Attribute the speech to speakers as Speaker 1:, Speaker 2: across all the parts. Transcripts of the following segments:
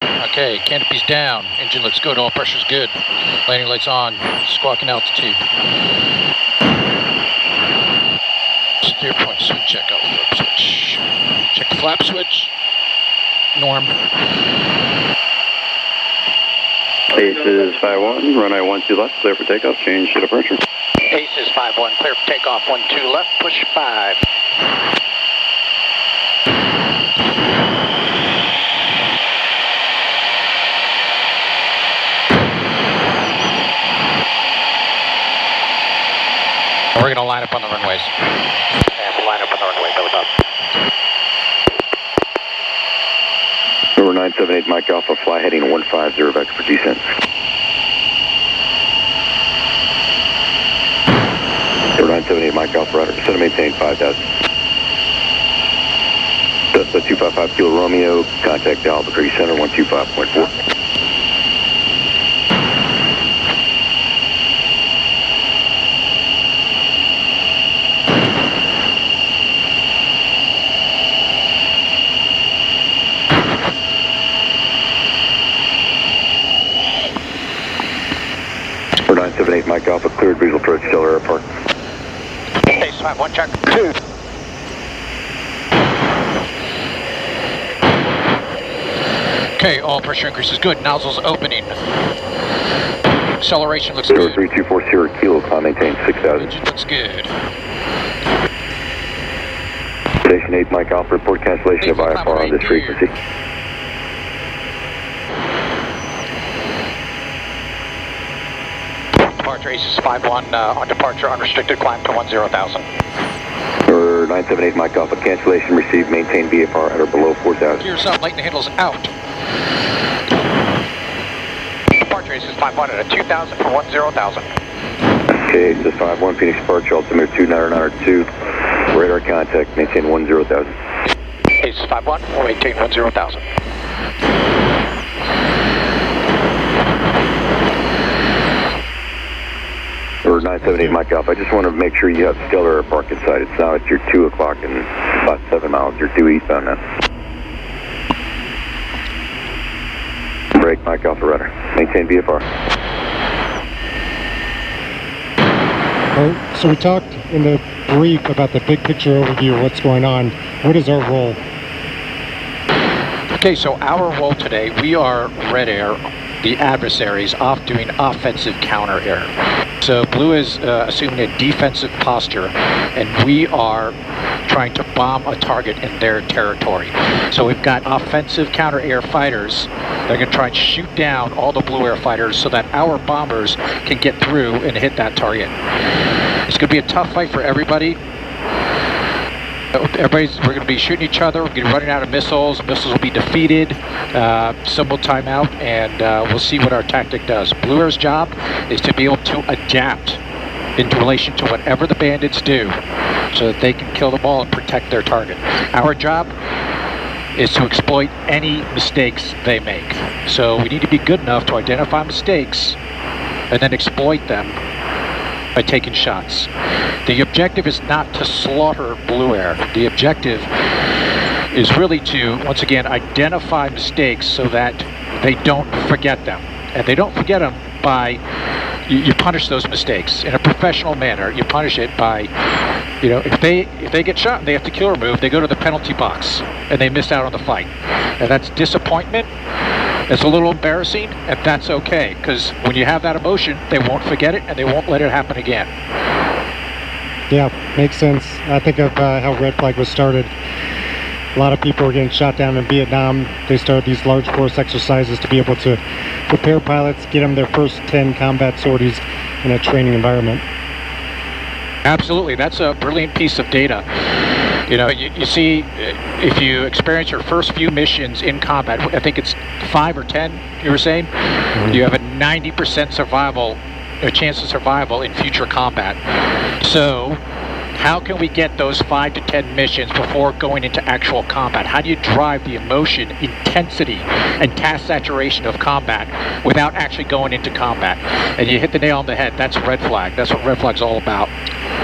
Speaker 1: Okay, canopy's down. Engine looks good. All pressure's good. Landing lights on. Squawking altitude. Steer point switch. Check out flap switch. Check the flap switch. Norm.
Speaker 2: Aces 5-1, runway 12 left, clear for takeoff, change to departure.
Speaker 1: Aces 5-1, clear for takeoff, 12 left, push 5. We're going to line up on the runways. And we'll line up on the runway, belly up.
Speaker 2: Number 978 Mike Alpha, fly heading 150 vector for descent. Number 978 Mike Alpha, rudder, set to maintain 5,000. Cessna 255 Kilo Romeo, contact Albuquerque Center 125.4. Number 978 Mike Alpha, cleared visual approach Stellar Airport.
Speaker 1: Ace 5-1, check 2. Okay, all pressure increase is good. Nozzles opening. Acceleration looks good.
Speaker 2: 3240 Kilo, climb maintain 6,000.
Speaker 1: Engine looks good.
Speaker 2: Station 8 Mike Alpha, report cancellation of IFR on this frequency.
Speaker 1: Departure Aces 5-1 on departure, unrestricted climb to 10,000.
Speaker 2: Number 978 Mike Alpha, cancellation received, maintain VFR at or below 4,000.
Speaker 1: Gears up, lighten the handles out. Departure Aces 5-1 at a 2,000 for 10,000.
Speaker 2: Okay, Aces 5-1, Phoenix departure, altimeter 2992, radar contact, maintain 10,000.
Speaker 1: Aces 5-1, we'll maintain 10,000.
Speaker 2: Number 978 Mike Alpha, I just want to make sure you have Stellar Air Park inside. It's now at your 2 o'clock and about 7 miles. You're due eastbound now. Brake Mike Alpha rudder. Maintain VFR.
Speaker 3: So we talked in the brief about the big picture overview of what's going on. What is our role?
Speaker 1: Okay, so our role today, we are Red Air, the adversaries, off doing offensive counter air. So Blue is assuming a defensive posture, and we are trying to bomb a target in their territory. So we've got offensive counter air fighters. They're going to try and shoot down all the Blue Air fighters so that our bombers can get through and hit that target. It's going to be a tough fight for everybody. We're going to be shooting each other. We're going to be running out of missiles. Missiles will be defeated. Some will time out, and we'll see what our tactic does. Blue Air's job is to be able to adapt in relation to whatever the bandits do so that they can kill them all and protect their target. Our job is to exploit any mistakes they make. So we need to be good enough to identify mistakes and then exploit them by taking shots. The objective is not to slaughter Blue Air. The objective is really to, once again, identify mistakes so that they don't forget them. And they don't forget them by, you punish those mistakes in a professional manner. You punish it by, you know, if they get shot and they have to kill or move, they go to the penalty box and they miss out on the fight. And that's disappointment. It's a little embarrassing, and that's okay, because when you have that emotion, they won't forget it and they won't let it happen again.
Speaker 3: Yeah, makes sense. I think of how Red Flag was started. A lot of people were getting shot down in Vietnam. They started these large force exercises to be able to prepare pilots, get them their first 10 combat sorties in a training environment.
Speaker 1: Absolutely, that's a brilliant piece of data. You know, you see, if you experience your first few missions in combat, I think it's 5 or 10, you were saying, you have a 90% survival, a chance of survival in future combat. So, how can we get those 5 to 10 missions before going into actual combat? How do you drive the emotion, intensity, and task saturation of combat without actually going into combat? And you hit the nail on the head. That's Red Flag. That's what Red Flag's all about.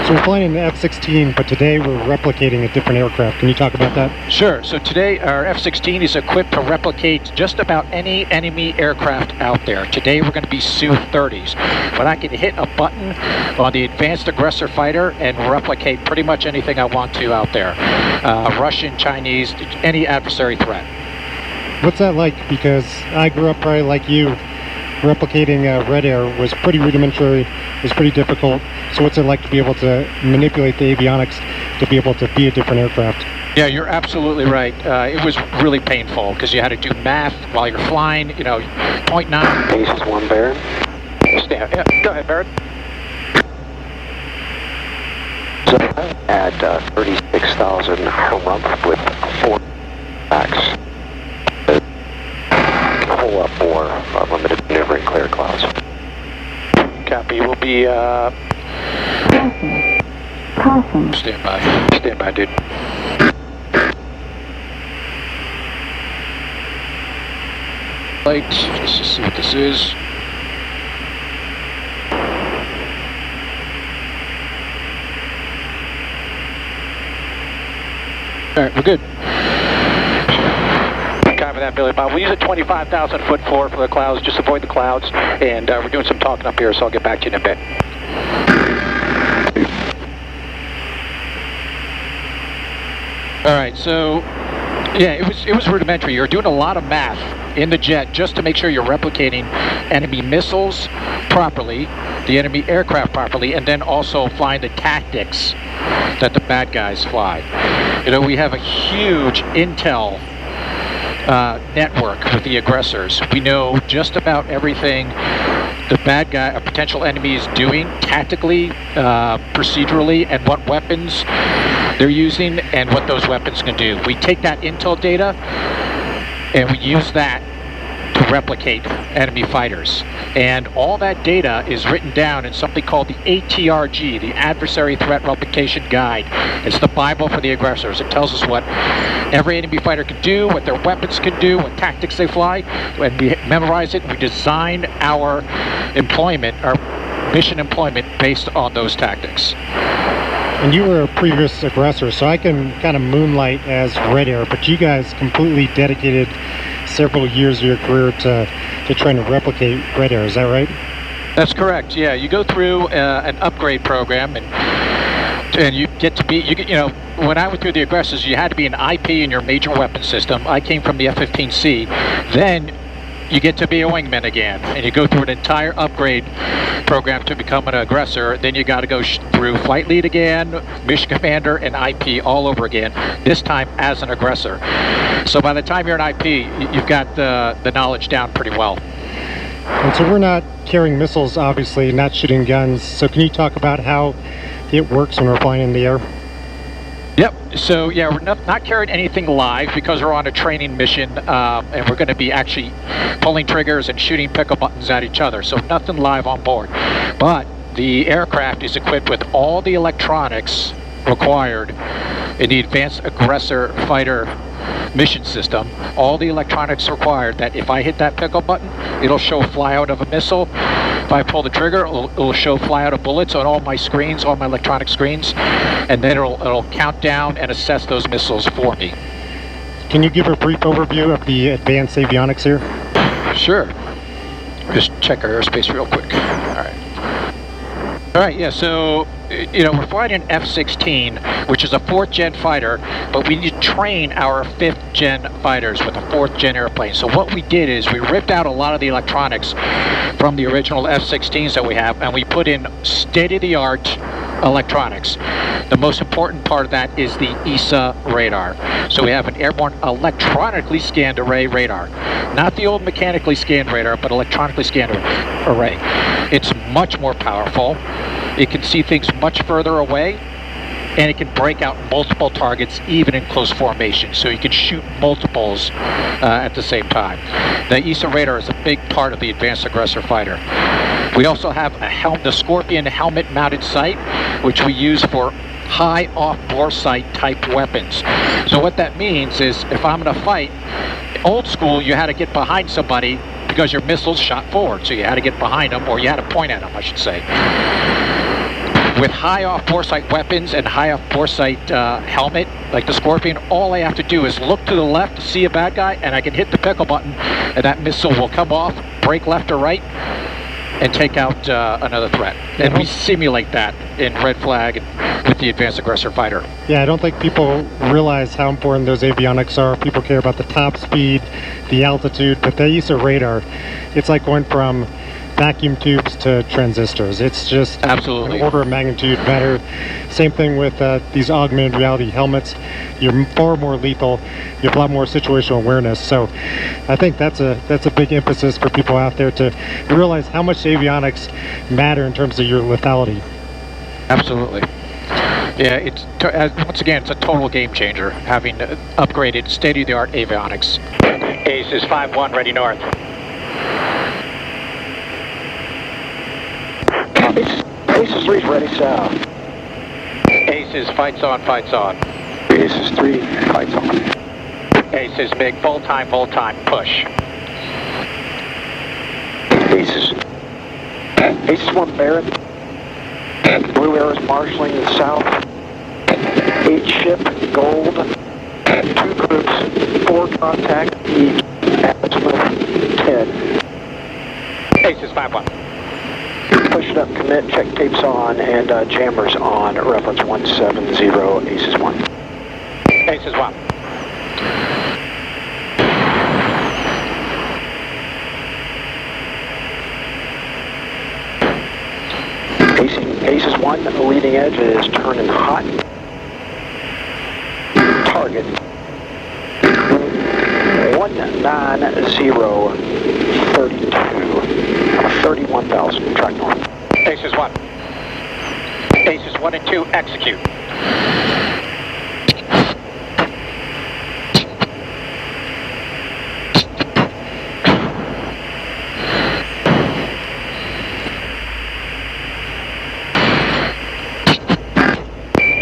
Speaker 3: So we're flying an F16, but today we're replicating a different aircraft. Can you talk about that?
Speaker 1: Sure. So today our F-16 is equipped to replicate just about any enemy aircraft out there. Today we're going to be Su-30s, but I can hit a button on the Advanced Aggressor fighter and replicate pretty much anything I want to out there. Russian, Chinese, any adversary threat.
Speaker 3: What's that like? Because I grew up probably like you. Replicating Red Air was pretty rudimentary, it was pretty difficult. So what's it like to be able to manipulate the avionics to be able to be a different aircraft?
Speaker 1: Yeah, you're absolutely right. It was really painful because you had to do math while you're flying, 0.9.
Speaker 4: Basis 1, Baron.
Speaker 1: Yeah, go ahead, Barrett.
Speaker 4: So at 36,000 rump with 4 backs. Pull up more limited maneuver and clear clouds.
Speaker 1: Copy. We'll be
Speaker 5: Passing.
Speaker 1: Stand by. Stand by, dude. Light. Let's just see what this is. All right, we're good. Copy that, Billy Bob. We'll use a 25,000 foot floor for the clouds. Just avoid the clouds. And we're doing some talking up here, so I'll get back to you in a bit. All right, so yeah, it was rudimentary. You're doing a lot of math in the jet just to make sure you're replicating enemy missiles properly, the enemy aircraft properly, and then also flying the tactics that the bad guys fly. We have a huge intel network with the aggressors. We know just about everything the bad guy, a potential enemy, is doing tactically, procedurally, and what weapons they're using and what those weapons can do. We take that intel data and we use that to replicate enemy fighters. And all that data is written down in something called the ATRG, the Adversary Threat Replication Guide. It's the Bible for the aggressors. It tells us what every enemy fighter can do, what their weapons can do, what tactics they fly. When we memorize it, we design our employment, our mission employment, based on those tactics.
Speaker 3: And you were a previous aggressor, so I can kind of moonlight as Red Air, but you guys completely dedicated several years of your career to trying to replicate Red Air, is that right?
Speaker 1: That's correct, yeah. You go through an upgrade program and you get to be, when I went through the aggressors, you had to be an IP in your major weapon system. I came from the F-15C. Then you get to be a wingman again, and you go through an entire upgrade program to become an aggressor. Then you got to go through flight lead again, mission commander, and IP all over again, this time as an aggressor. So by the time you're an IP, you've got the knowledge down pretty well.
Speaker 3: And so we're not carrying missiles, obviously, not shooting guns. So can you talk about how it works when we're flying in the air?
Speaker 1: Yep. So yeah, we're not carrying anything live because we're on a training mission, and we're going to be actually pulling triggers and shooting pickle buttons at each other. So nothing live on board. But the aircraft is equipped with all the electronics required in the Advanced Aggressor fighter mission system. All the electronics required that if I hit that pickle button, it'll show fly out of a missile. If I pull the trigger, it'll show fly out of bullets on all my screens, all my electronic screens, and then it'll count down and assess those missiles for me.
Speaker 3: Can you give a brief overview of the advanced avionics here?
Speaker 1: Sure. Just check our airspace real quick. All right, yeah, so, we're flying an F-16, which is a 4th gen fighter, but we need to train our 5th gen fighters with a 4th gen airplane. So what we did is we ripped out a lot of the electronics from the original F-16s that we have, and we put in state-of-the-art electronics. The most important part of that is the ESA radar. So we have an airborne electronically scanned array radar. Not the old mechanically scanned radar, but electronically scanned array. It's much more powerful. It can see things much further away, and it can break out multiple targets even in close formation. So you can shoot multiples at the same time. The ESA radar is a big part of the Advanced Aggressor fighter. We also have the Scorpion helmet-mounted sight, which we use for high off-bore sight type weapons. So what that means is if I'm in a fight, old school, you had to get behind somebody because your missiles shot forward. So you had to get behind them, or you had to point at them, I should say. with high off foresight weapons and high off foresight helmet, like the Scorpion, all I have to do is look to the left to see a bad guy, and I can hit the pickle button, and that missile will come off, break left or right, and take out another threat. And we simulate that in Red Flag and with the Advanced Aggressor fighter.
Speaker 3: Yeah, I don't think people realize how important those avionics are. People care about the top speed, the altitude, but the use of radar, it's like going from vacuum tubes to transistors. It's just
Speaker 1: absolutely
Speaker 3: an order of magnitude better. Same thing with these augmented reality helmets. You're far more lethal. You have a lot more situational awareness. So I think that's a big emphasis for people out there to realize how much avionics matter in terms of your lethality.
Speaker 1: Absolutely. Yeah, once again, it's a total game changer, having upgraded state-of-the-art avionics. Ace is 5-1, ready north.
Speaker 4: Ace is 3 ready south.
Speaker 1: Ace is fights on, fights on.
Speaker 4: Ace is 3, fights on.
Speaker 1: Ace is MiG, full time, push.
Speaker 4: Ace is 1 Baron. Blue Arrow is marshalling south. 8 ship, gold. 2 groups, 4 contact each. Azimuth 10.
Speaker 1: Ace is 5-1.
Speaker 4: Push it up, commit, check tapes on, and jammers on. Reference 170, Ace is 1.
Speaker 1: Ace is 1.
Speaker 4: Ace is 1, the leading edge is turning hot. Target 19032, 31,000, track north.
Speaker 1: Ace is 1. Ace is 1 and 2, execute.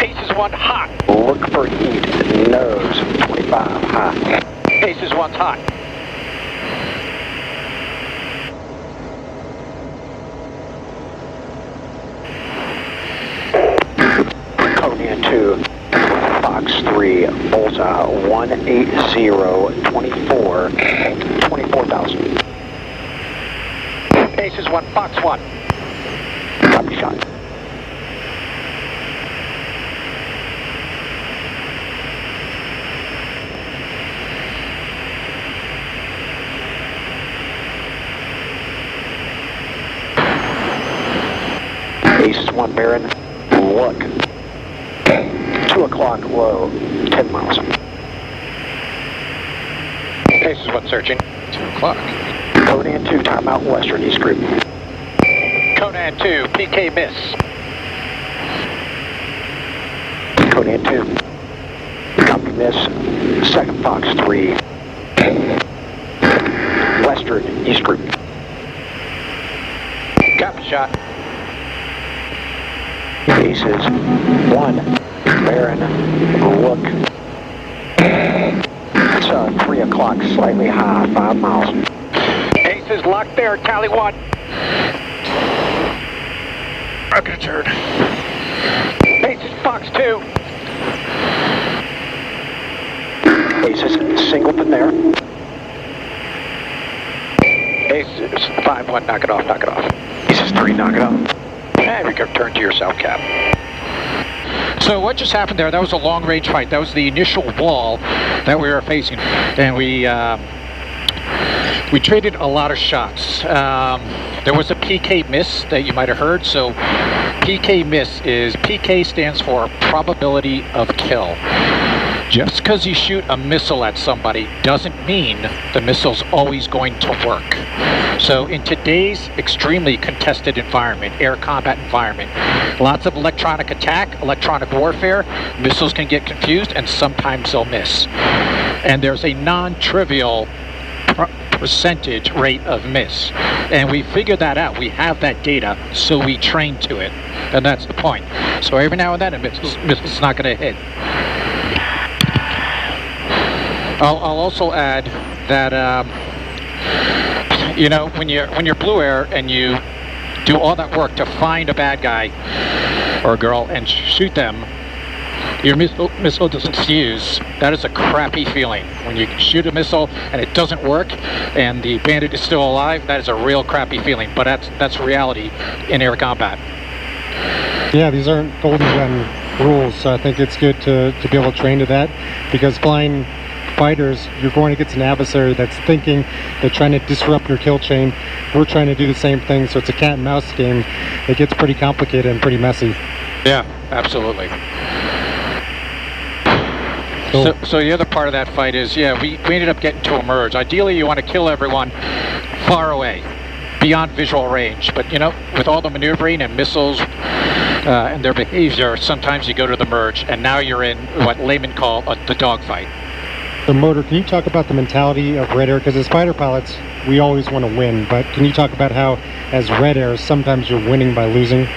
Speaker 1: Ace is 1 hot.
Speaker 4: Look for heat, nose 25 high.
Speaker 1: Ace is 1's hot.
Speaker 4: Conan 2, Fox 3, Bullseye 180, 24, 24,000.
Speaker 1: Ace is 1, Fox 1.
Speaker 4: Copy shot. Ace is 1 Baron, look. 2 o'clock low, 10 miles.
Speaker 1: Ace is 1 searching. 2 o'clock.
Speaker 4: Conan 2, timeout western east group.
Speaker 1: Conan 2, PK miss.
Speaker 4: Conan 2, copy miss. Second Fox 3, western east group.
Speaker 1: Copy shot.
Speaker 4: Aces 1 Baron, look. It's 3 o'clock, slightly high, 5 miles.
Speaker 1: Ace is locked there, tally 1. I'm gonna turn. Ace is Fox 2.
Speaker 4: Aces Singleton there.
Speaker 1: Ace is 5-1, knock it off, knock it off.
Speaker 4: Aces 3, knock it off.
Speaker 1: And return to your south cap. So what just happened there, that was a long range fight. That was the initial wall that we were facing. And we traded a lot of shots. There was a PK miss that you might have heard. So PK miss is, PK stands for probability of kill. Just because you shoot a missile at somebody doesn't mean the missile's always going to work. So in today's extremely contested environment, air combat environment, lots of electronic attack, electronic warfare, missiles can get confused and sometimes they'll miss. And there's a non-trivial percentage rate of miss. And we figured that out. We have that data, so we train to it. And that's the point. So every now and then a missile's not going to hit. I'll also add that you know, when you're Blue Air and you do all that work to find a bad guy, or girl and shoot them, your missile doesn't fuse. That is a crappy feeling. When you shoot a missile and it doesn't work and the bandit is still alive, that is a real crappy feeling. But that's reality in air combat.
Speaker 3: Yeah, these aren't golden gun rules, so I think it's good to be able to train to that, because flying fighters, you're going against an adversary that's thinking, they're trying to disrupt your kill chain. We're trying to do the same thing, so it's a cat and mouse game. It gets pretty complicated and pretty messy.
Speaker 1: Yeah, absolutely.
Speaker 3: Cool.
Speaker 1: So the other part of that fight is, yeah, we ended up getting to a merge. Ideally, you want to kill everyone far away, beyond visual range. But, you know, with all the maneuvering and missiles and their behavior, sometimes you go to the merge, and now you're in what laymen call the dogfight.
Speaker 3: So, Motor, can you talk about the mentality of Red Air? Because as fighter pilots, we always want to win, but can you talk about how, as Red Air, sometimes you're winning by losing?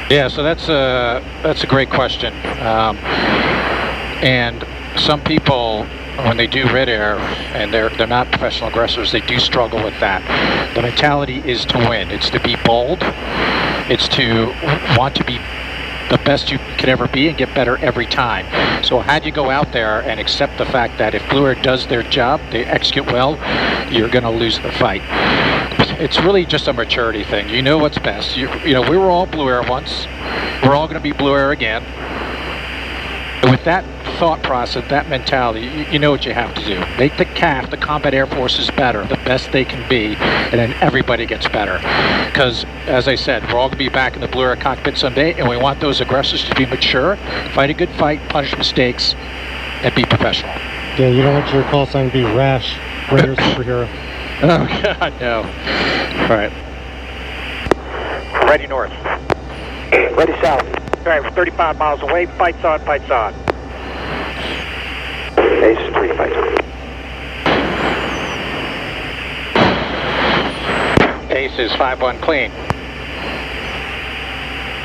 Speaker 1: Yeah, so that's a great question. And some people, when they do Red Air, and they're not professional aggressors, they do struggle with that. The mentality is to win. It's to be bold. It's to want to be the best you could ever be and get better every time. So had you go out there and accept the fact that if Blue Air does their job, they execute well, you're going to lose the fight. It's really just a maturity thing. You know what's best. You know, we were all Blue Air once. We're all going to be Blue Air again. With that thought process, that mentality, you know what you have to do. Make the CAF, the Combat Air Forces, better, the best they can be, and then everybody gets better. Because, as I said, we're all going to be back in the Blue Air cockpit someday, and we want those aggressors to be mature, fight a good fight, punish mistakes, and be professional.
Speaker 3: Yeah, you don't want your call sign to be Rash, Red Air Superhero.
Speaker 1: Oh, God, no. All right.
Speaker 4: Ready north. Ready south. All right, we're 35 miles away. Fights on, fights on. Ace 3, fights on.
Speaker 1: Ace is 5-1 clean.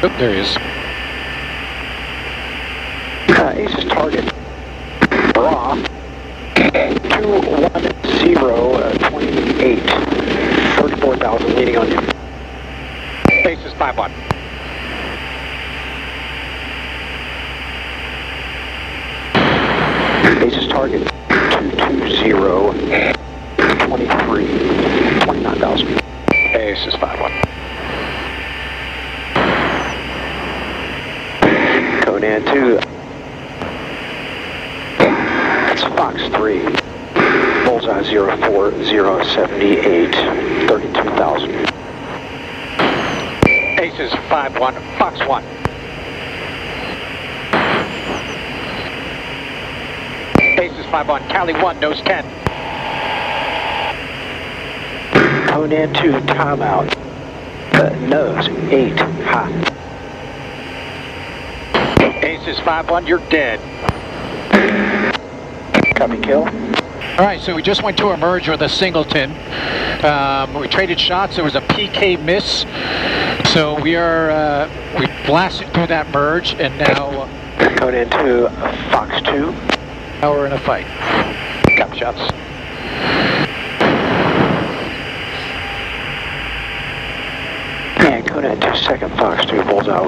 Speaker 1: Oop, there he is.
Speaker 4: Ace's target. Bra. 21028. 34,000 leading on you.
Speaker 1: Ace is 5-1.
Speaker 4: Ace's target 22023. 29,000.
Speaker 1: Ace is 5-1.
Speaker 4: Conan 2. It's Fox 3. Bullseye 04078. 32,000.
Speaker 1: Ace is 5-1. Fox 1. Ace is 5-1. Cali 1, nose 10.
Speaker 4: Conan 2, timeout. Nose 8, high.
Speaker 1: Ace is 5-1, you're dead.
Speaker 4: Copy, kill.
Speaker 1: All right, so we just went to a merge with a singleton. We traded shots. There was a PK miss. So we blasted through that merge, and now...
Speaker 4: Conan 2, Fox 2.
Speaker 1: Now we're in a fight. Copy shots.
Speaker 4: And Conan 2, second Fox 2, bullseye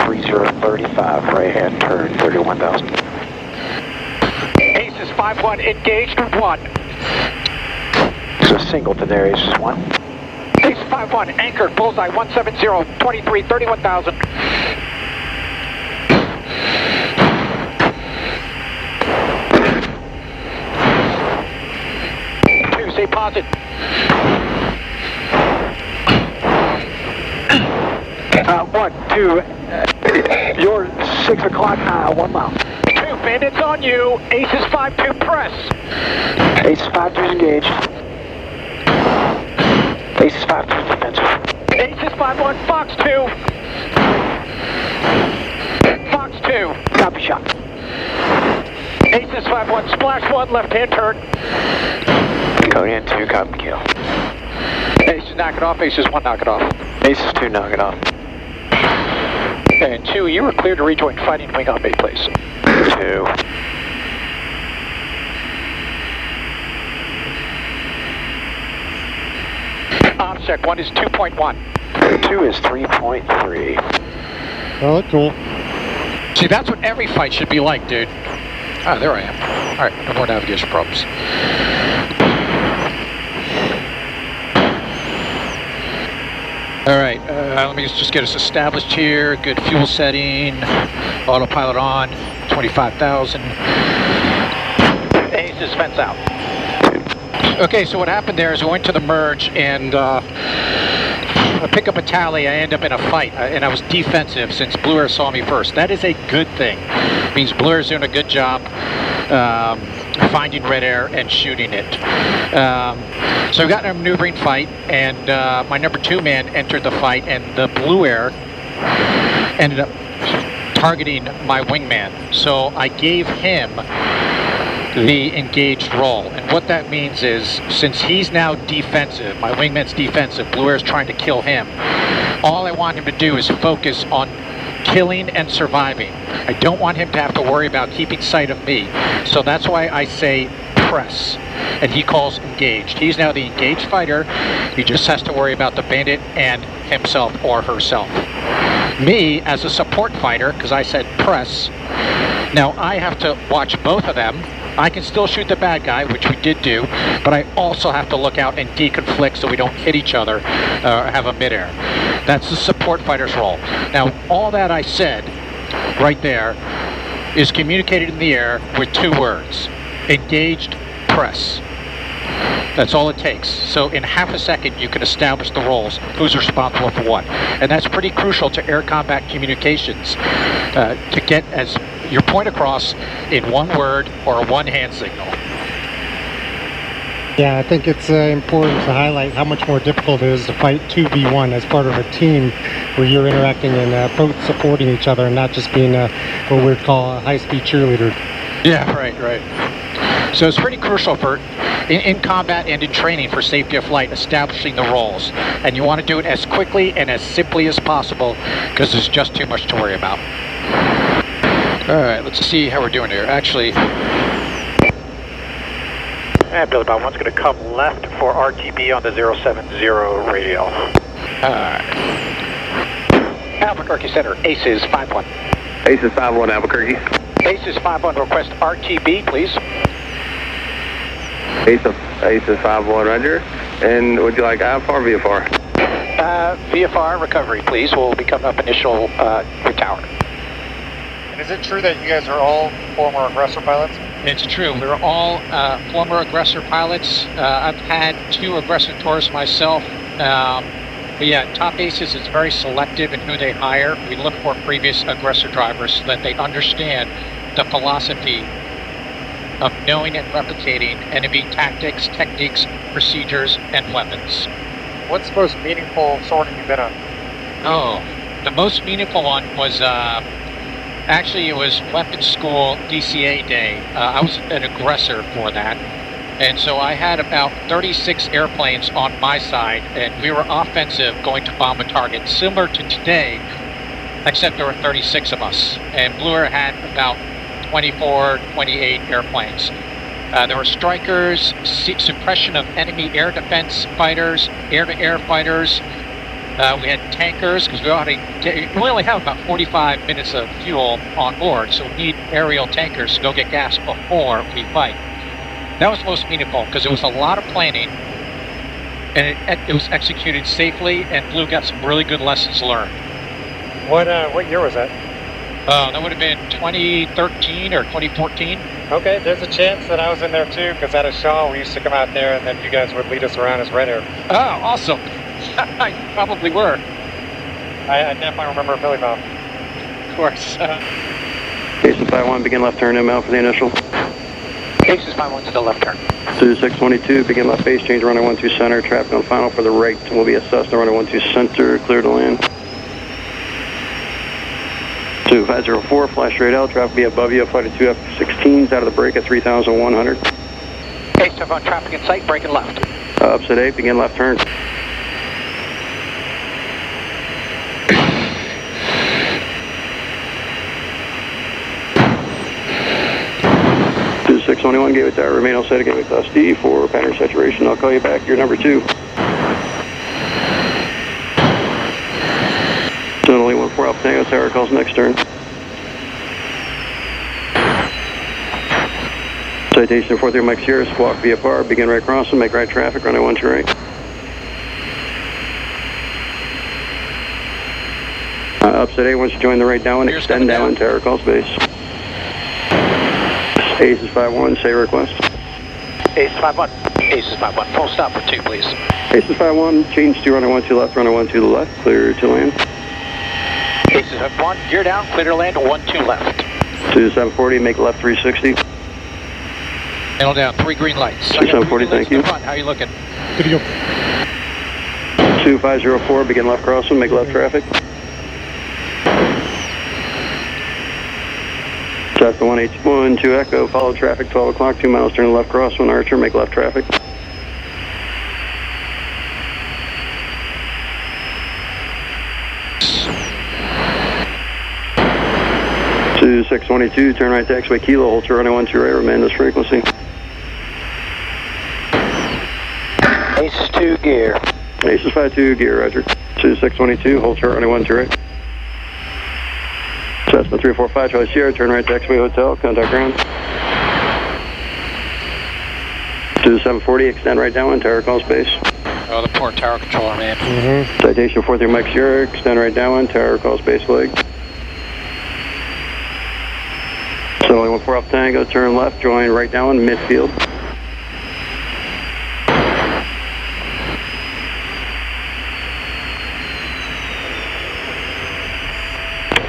Speaker 4: 13035, right hand turn 31,000.
Speaker 1: Ace is 5-1, engaged 1.
Speaker 4: So singleton there, Ace is 1.
Speaker 1: Ace 5-1, anchored, bullseye 170, 23, 31,000. Stay positive.
Speaker 4: One, two, you're 6 o'clock, 1 mile.
Speaker 1: 2, bandits on you. Ace is 5-2, press.
Speaker 4: Ace 5-2 is engaged. Ace is 5-2 is defensive.
Speaker 1: Ace is 5-1, Fox 2. Fox 2.
Speaker 4: Copy shot.
Speaker 1: Ace is 5-1, splash 1, left hand turn.
Speaker 4: Conan 2, copy kill.
Speaker 1: Ace is knock it off, Ace is 1, knock it off.
Speaker 4: Ace is 2, knock it off.
Speaker 1: And 2, you are cleared to rejoin fighting wing on bay, please.
Speaker 4: 2.
Speaker 1: Check 1 is 2.1.
Speaker 4: 2 is 3.3.
Speaker 3: Oh, cool.
Speaker 1: See, that's what every fight should be like, dude. Ah, there I am. All right, no more navigation problems. All right, let me just get us established here. Good fuel setting. Autopilot on. 25,000.
Speaker 4: Hey, suspense out.
Speaker 1: Okay, so what happened there is we went to the merge and I pick up a tally, I end up in a fight, and I was defensive since Blue Air saw me first. That is a good thing. It means Blue Air's doing a good job finding red air and shooting it. So we got in a maneuvering fight, and my number 2 man entered the fight, and the Blue Air ended up targeting my wingman. So I gave him the engaged role, and what that means is, since he's now defensive, my wingman's defensive, Blue Air's trying to kill him, all I want him to do is focus on killing and surviving. I don't want him to have to worry about keeping sight of me, so that's why I say press, and he calls engaged. He's now the engaged fighter. He just has to worry about the bandit and himself or herself. Me, as a support fighter, because I said press, now I have to watch both of them. I can still shoot the bad guy, which we did do, but I also have to look out and deconflict so we don't hit each other or have a midair. That's the support fighter's role. Now, all that I said right there is communicated in the air with 2 words: engaged, press. That's all it takes. So in half a second, you can establish the roles, who's responsible for what. And that's pretty crucial to air combat communications, to get as your point across in 1 word or a 1 hand signal.
Speaker 3: Yeah, I think it's important to highlight how much more difficult it is to fight 2v1 as part of a team where you're interacting and both supporting each other and not just being what we'd call a high-speed cheerleader.
Speaker 1: Yeah, right. So it's pretty crucial for in combat and in training for safety of flight, establishing the roles. And you want to do it as quickly and as simply as possible because there's just too much to worry about. All right, let's see how we're doing here. Actually,
Speaker 4: Billy Bob 1's going to come left for RTB on the 070 radio. Albuquerque Center, Aces 5-1.
Speaker 2: Aces 5-1 Albuquerque.
Speaker 4: Aces 5-1, request RTB, please.
Speaker 2: Aces 5-1, roger. And would you like IFR or VFR?
Speaker 4: VFR recovery, please. We'll be coming up initial your tower.
Speaker 3: And is it true that you guys are all former aggressor pilots?
Speaker 1: it's true. We're all former aggressor pilots. I've had 2 aggressor tours myself. But yeah, Top Aces is very selective in who they hire. We look for previous aggressor drivers so that they understand the philosophy of knowing and replicating enemy tactics, techniques, procedures, and weapons.
Speaker 3: What's the most meaningful sorting you've been on?
Speaker 1: Oh, the most meaningful one was, actually it was weapons school DCA day. I was an aggressor for that. And so I had about 36 airplanes on my side, and we were offensive going to bomb a target, similar to today, except there were 36 of us. And Blue Air had about 24, 28 airplanes. There were strikers, suppression of enemy air defense fighters, air-to-air fighters. We had tankers, because we only have about 45 minutes of fuel on board, so we need aerial tankers to go get gas before we fight. That was the most meaningful, because it was a lot of planning, and it was executed safely, and Blue got some really good lessons learned.
Speaker 3: What year was that?
Speaker 1: That would have been 2013 or 2014.
Speaker 3: Okay, there's a chance that I was in there too, because at a Shaw we used to come out there and then you guys would lead us around as Red Air.
Speaker 1: Oh, awesome. I probably were.
Speaker 3: I definitely remember Billy Bob.
Speaker 1: Of course.
Speaker 2: Aces 5-1, begin left turn ML for the initial.
Speaker 4: Aces 5-1 to the left turn.
Speaker 2: 2622, begin left base, change runway 12 center, traffic on final for the right will be assessed, runway 12 center, clear to land. 2504, flash straight out, traffic be above you, flight of 2 F16s out of the break at 3,100.
Speaker 4: Aces on traffic in sight, braking left.
Speaker 2: Upset 8, begin left turn. 2621, gave it to remain all set, gave it to Steve for pattern saturation. I'll call you back, you're number 2. Only 14 Alpha
Speaker 5: Tango Tower calls next turn. Citation 43 Mike Sierra, squawk VFR, begin right crossing, make right traffic, runway 1 to right. Upset 8, once you join the right downwind, extend downwind, tower calls base. Aces 5-1, say request.
Speaker 1: Aces 5-1. Aces 5-1. Full stop for 2, please.
Speaker 5: Aces 5-1, change to runway 12 left, runway 12 to the left, clear to land.
Speaker 1: Aces 5-1, gear down, clear to land, 12 left.
Speaker 5: 2740, make left 360.
Speaker 1: Handle down, 3 green lights.
Speaker 5: 2740, thank you.
Speaker 1: How you looking?
Speaker 3: Good to go.
Speaker 5: 2504, begin left crossing, make left traffic. Cessna 181, 2 Echo, follow traffic, 12 o'clock, 2 miles, turn left crosswind, Archer, make left traffic. To 622, turn right taxiway Kilo, hold to runway 12 right, remain this frequency.
Speaker 4: Aces 2 gear.
Speaker 5: Aces 5-2, gear, Roger. 2622, hold to runway 12 right. Cessna 345, Charlie Sierra, turn right taxiway hotel, contact ground. 2740, extend right downwind, tower calls base.
Speaker 1: Oh, the poor tower controller, man.
Speaker 5: Citation 43 Mike Sierra, extend right downwind, tower calls base leg. 714 off Tango, turn left, join right downwind, midfield.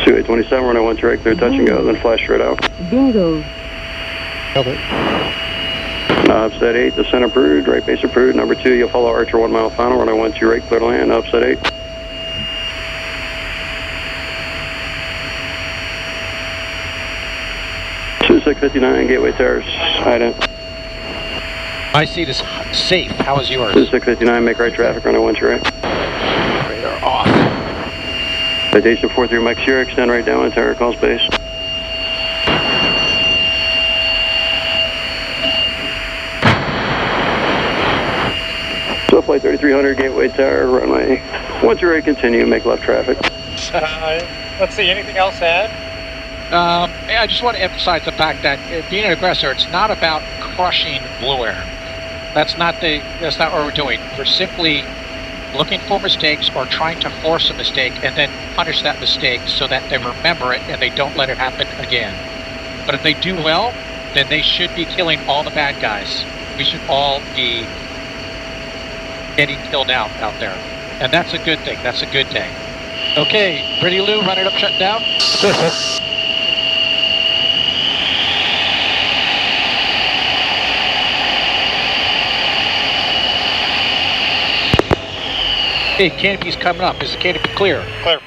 Speaker 5: 2827, runway 1 right, clear touch and go, then flash straight out.
Speaker 6: Bingo.
Speaker 3: Held it.
Speaker 5: Upset 8, descent approved, right base approved. Number 2, you'll follow Archer 1 mile final, runway 12 right, clear to land, upset 8. .2659, Gateway Towers, ident.
Speaker 1: My seat is safe. How is yours?
Speaker 5: 2659, make right traffic, runway 12 right.
Speaker 1: Radar off.
Speaker 5: Citation 43 Mike Sierra, extend right down, tower calls base. So flight 3300, Gateway Tower, runway 12 right, continue, make left traffic.
Speaker 3: Let's see, anything else to add?
Speaker 1: I just want to emphasize the fact that being an aggressor, it's not about crushing Blue Air. That's not what we're doing. We're simply looking for mistakes or trying to force a mistake and then punish that mistake so that they remember it and they don't let it happen again. But if they do well, then they should be killing all the bad guys. We should all be getting killed out there. And that's a good thing. That's a good thing. Okay, Pretty Lou, run it up, shut down. Okay, canopy's coming up. Is the canopy clear?
Speaker 3: Clear.